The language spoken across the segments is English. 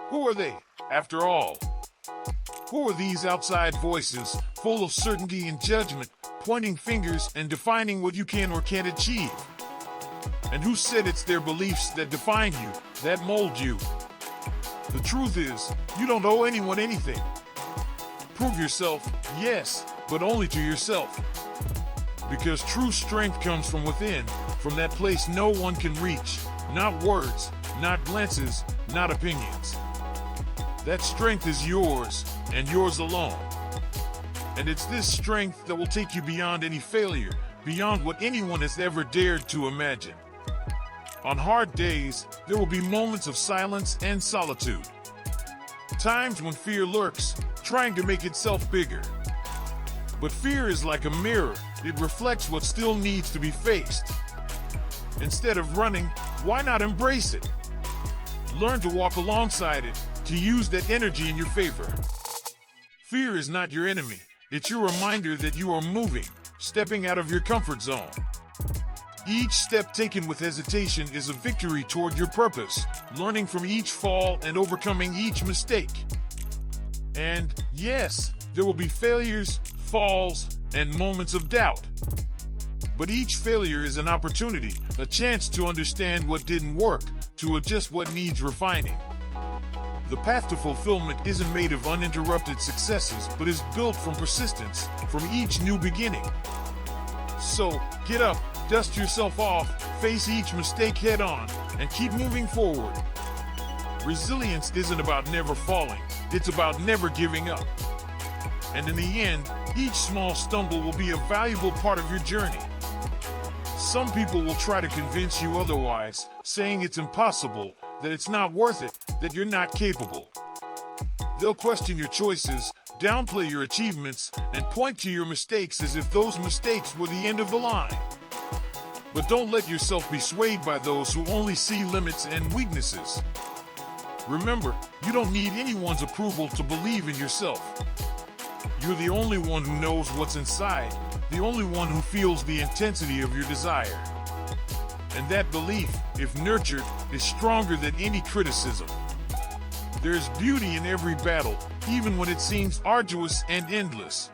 Who are they, after all? Who are these outside voices, full of certainty and judgment, pointing fingers and defining what you can or can't achieve? And who said it's their beliefs that define you, that mold you? The truth is, you don't owe anyone anything. Prove yourself, yes, but only to yourself. Because true strength comes from within, from that place no one can reach. Not words, not glances, not opinions. That strength is yours, and yours alone. And it's this strength that will take you beyond any failure, beyond what anyone has ever dared to imagine. On hard days, there will be moments of silence and solitude. Times when fear lurks, trying to make itself bigger. But fear is like a mirror. It reflects what still needs to be faced. Instead of running, why not embrace it? Learn to walk alongside it, to use that energy in your favor. Fear is not your enemy. It's your reminder that you are moving, stepping out of your comfort zone. Each step taken with hesitation is a victory toward your purpose, learning from each fall and overcoming each mistake. And yes, there will be failures, falls, and moments of doubt. But each failure is an opportunity, a chance to understand what didn't work, to adjust what needs refining. The path to fulfillment isn't made of uninterrupted successes, but is built from persistence, from each new beginning. So, get up, dust yourself off, face each mistake head on, and keep moving forward. Resilience isn't about never falling, it's about never giving up. And in the end, each small stumble will be a valuable part of your journey. Some people will try to convince you otherwise, saying it's impossible, that it's not worth it, that you're not capable. They'll question your choices, downplay your achievements, and point to your mistakes as if those mistakes were the end of the line. But don't let yourself be swayed by those who only see limits and weaknesses. Remember, you don't need anyone's approval to believe in yourself. You're the only one who knows what's inside, the only one who feels the intensity of your desire. And that belief, if nurtured, is stronger than any criticism. There's beauty in every battle, even when it seems arduous and endless.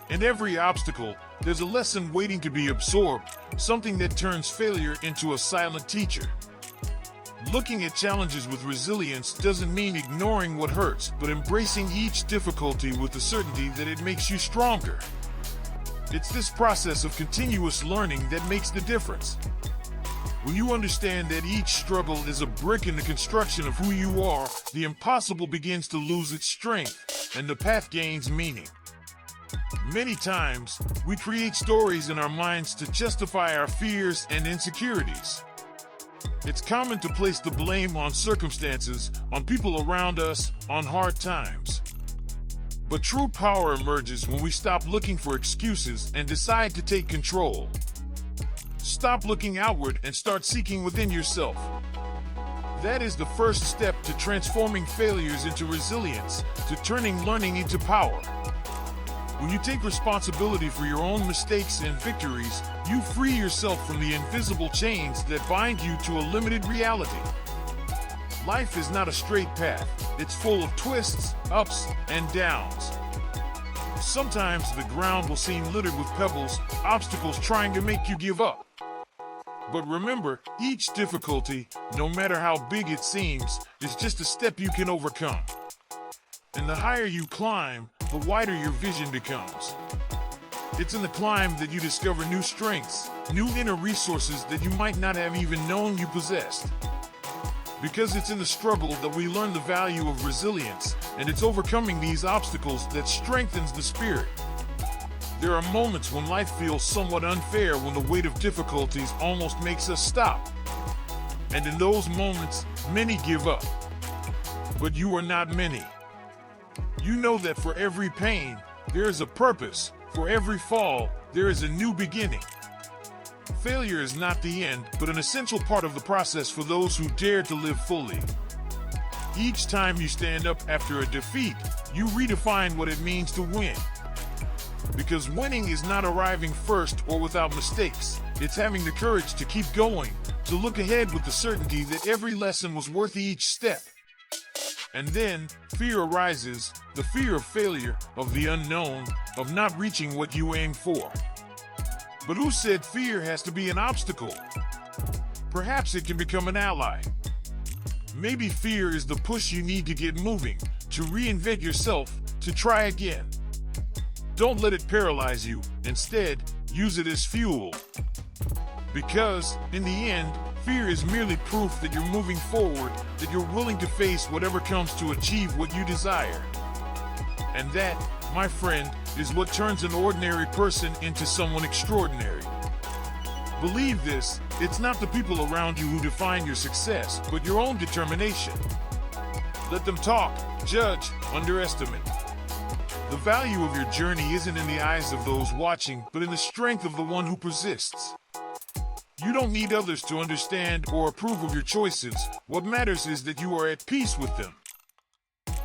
In every obstacle, there's a lesson waiting to be absorbed, something that turns failure into a silent teacher. Looking at challenges with resilience doesn't mean ignoring what hurts, but embracing each difficulty with the certainty that it makes you stronger. It's this process of continuous learning that makes the difference. When you understand that each struggle is a brick in the construction of who you are, the impossible begins to lose its strength, and the path gains meaning. Many times, we create stories in our minds to justify our fears and insecurities. It's common to place the blame on circumstances, on people around us, on hard times. But true power emerges when we stop looking for excuses and decide to take control. Stop looking outward and start seeking within yourself. That is the first step to transforming failures into resilience, to turning learning into power. When you take responsibility for your own mistakes and victories, you free yourself from the invisible chains that bind you to a limited reality. Life is not a straight path. It's full of twists, ups, and downs. Sometimes the ground will seem littered with pebbles, obstacles trying to make you give up. But remember, each difficulty, no matter how big it seems, is just a step you can overcome. And the higher you climb, the wider your vision becomes. It's in the climb that you discover new strengths, new inner resources that you might not have even known you possessed. Because it's in the struggle that we learn the value of resilience, and it's overcoming these obstacles that strengthens the spirit. There are moments when life feels somewhat unfair, when the weight of difficulties almost makes us stop. And in those moments, many give up. But you are not many. You know that for every pain, there is a purpose. For every fall, there is a new beginning. Failure is not the end, but an essential part of the process for those who dare to live fully. Each time you stand up after a defeat, you redefine what it means to win. Because winning is not arriving first or without mistakes. It's having the courage to keep going, to look ahead with the certainty that every lesson was worth each step. And then fear arises, the fear of failure, of the unknown, of not reaching what you aim for. But who said fear has to be an obstacle? Perhaps it can become an ally. Maybe fear is the push you need to get moving, to reinvent yourself, to try again. Don't let it paralyze you. Instead, use it as fuel. Because, in the end, fear is merely proof that you're moving forward, that you're willing to face whatever comes to achieve what you desire. And that, my friend, is what turns an ordinary person into someone extraordinary. Believe this, it's not the people around you who define your success, but your own determination. Let them talk, judge, underestimate. The value of your journey isn't in the eyes of those watching, but in the strength of the one who persists. You don't need others to understand or approve of your choices. What matters is that you are at peace with them.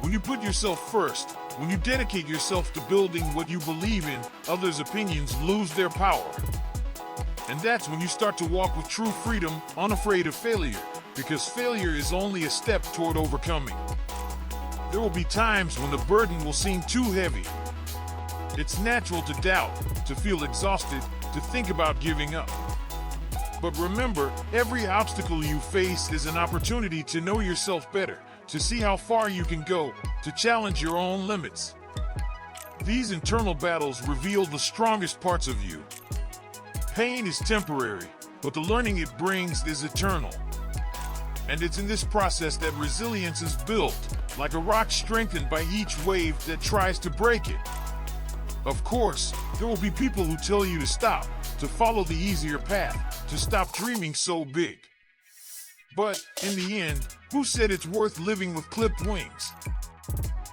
When you put yourself first, when you dedicate yourself to building what you believe in, others' opinions lose their power. And that's when you start to walk with true freedom, unafraid of failure, because failure is only a step toward overcoming. There will be times when the burden will seem too heavy. It's natural to doubt, to feel exhausted, to think about giving up. But remember, every obstacle you face is an opportunity to know yourself better, to see how far you can go, to challenge your own limits. These internal battles reveal the strongest parts of you. Pain is temporary, but the learning it brings is eternal. And it's in this process that resilience is built, like a rock strengthened by each wave that tries to break it. Of course, there will be people who tell you to stop, to follow the easier path, to stop dreaming so big. But, in the end, who said it's worth living with clipped wings?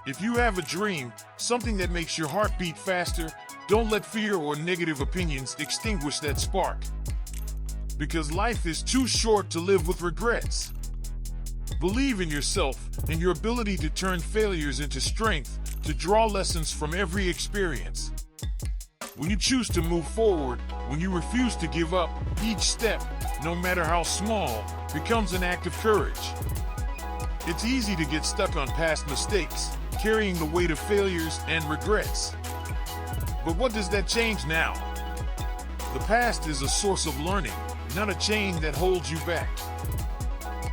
If you have a dream, something that makes your heart beat faster, don't let fear or negative opinions extinguish that spark. Because life is too short to live with regrets. Believe in yourself and your ability to turn failures into strength, to draw lessons from every experience. When you choose to move forward, when you refuse to give up, each step, no matter how small, becomes an act of courage. It's easy to get stuck on past mistakes, carrying the weight of failures and regrets. But what does that change now? The past is a source of learning, not a chain that holds you back.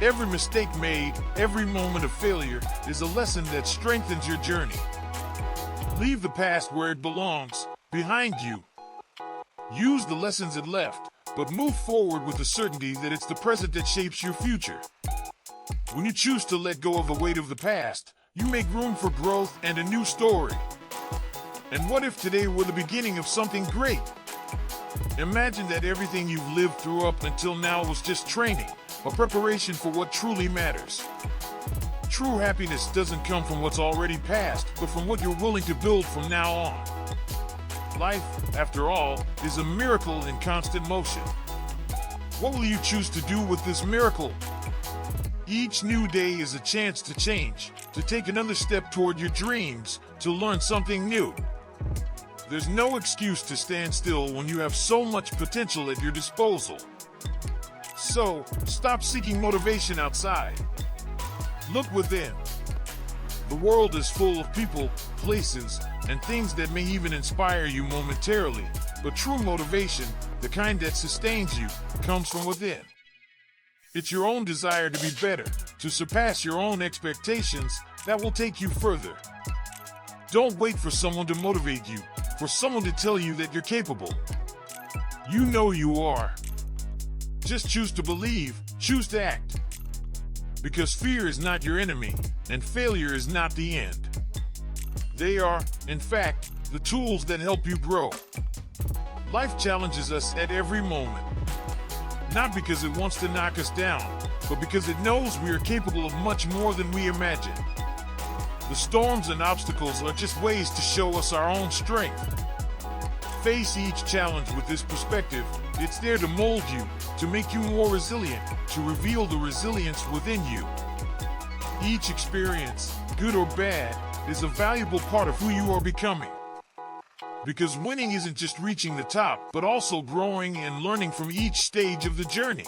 Every mistake made, every moment of failure, is a lesson that strengthens your journey. Leave the past where it belongs, behind you. Use the lessons it left, but move forward with the certainty that it's the present that shapes your future. When you choose to let go of the weight of the past, you make room for growth and a new story. And what if today were the beginning of something great? Imagine that everything you've lived through up until now was just training, a preparation for what truly matters. True happiness doesn't come from what's already past, but from what you're willing to build from now on. Life, after all, is a miracle in constant motion. What will you choose to do with this miracle? Each new day is a chance to change, to take another step toward your dreams, to learn something new. There's no excuse to stand still when you have so much potential at your disposal. So, stop seeking motivation outside. Look within. The world is full of people, places, and things that may even inspire you momentarily, but true motivation, the kind that sustains you, comes from within. It's your own desire to be better, to surpass your own expectations, that will take you further. Don't wait for someone to motivate you, for someone to tell you that you're capable. You know you are. Just choose to believe, choose to act. Because fear is not your enemy, and failure is not the end. They are, in fact, the tools that help you grow. Life challenges us at every moment. Not because it wants to knock us down, but because it knows we are capable of much more than we imagine. The storms and obstacles are just ways to show us our own strength. Face each challenge with this perspective. It's there to mold you, to make you more resilient, to reveal the resilience within you. Each experience, good or bad, is a valuable part of who you are becoming. Because winning isn't just reaching the top, but also growing and learning from each stage of the journey.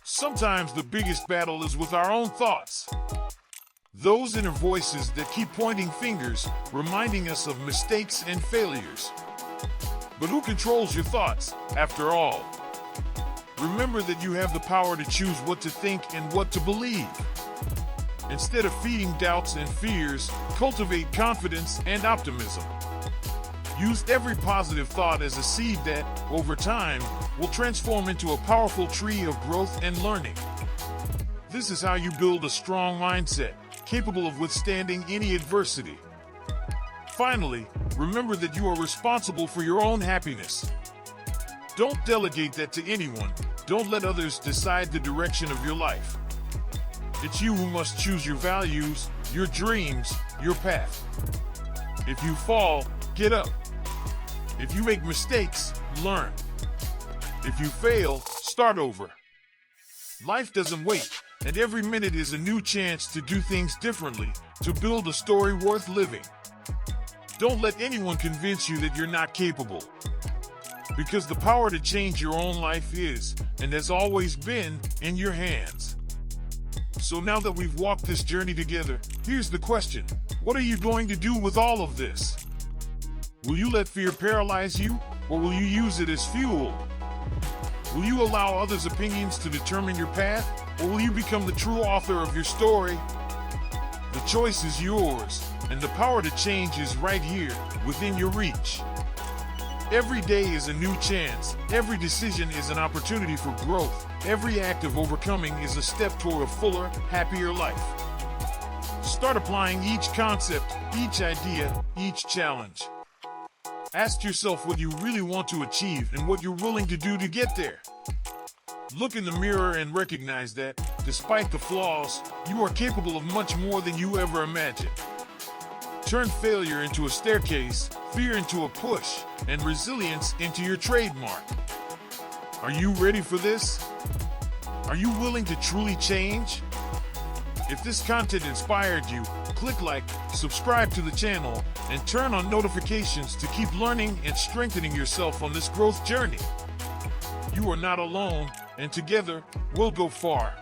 Sometimes the biggest battle is with our own thoughts. Those inner voices that keep pointing fingers, reminding us of mistakes and failures. But who controls your thoughts, after all? Remember that you have the power to choose what to think and what to believe. Instead of feeding doubts and fears, cultivate confidence and optimism. Use every positive thought as a seed that, over time, will transform into a powerful tree of growth and learning. This is how you build a strong mindset, capable of withstanding any adversity. Finally, remember that you are responsible for your own happiness. Don't delegate that to anyone. Don't let others decide the direction of your life. It's you who must choose your values, your dreams, your path. If you fall, get up. If you make mistakes, learn. If you fail, start over. Life doesn't wait, and every minute is a new chance to do things differently, to build a story worth living. Don't let anyone convince you that you're not capable. Because the power to change your own life is, and has always been, in your hands. So now that we've walked this journey together, here's the question. What are you going to do with all of this? Will you let fear paralyze you, or will you use it as fuel? Will you allow others' opinions to determine your path, or will you become the true author of your story? The choice is yours, and the power to change is right here, within your reach. Every day is a new chance. Every decision is an opportunity for growth. Every act of overcoming is a step toward a fuller, happier life. Start applying each concept, each idea, each challenge. Ask yourself what you really want to achieve and what you're willing to do to get there. Look in the mirror and recognize that, despite the flaws, you are capable of much more than you ever imagined. Turn failure into a staircase, fear into a push, and resilience into your trademark. Are you ready for this? Are you willing to truly change? If this content inspired you, click like, subscribe to the channel, and turn on notifications to keep learning and strengthening yourself on this growth journey. You are not alone, and together, we'll go far.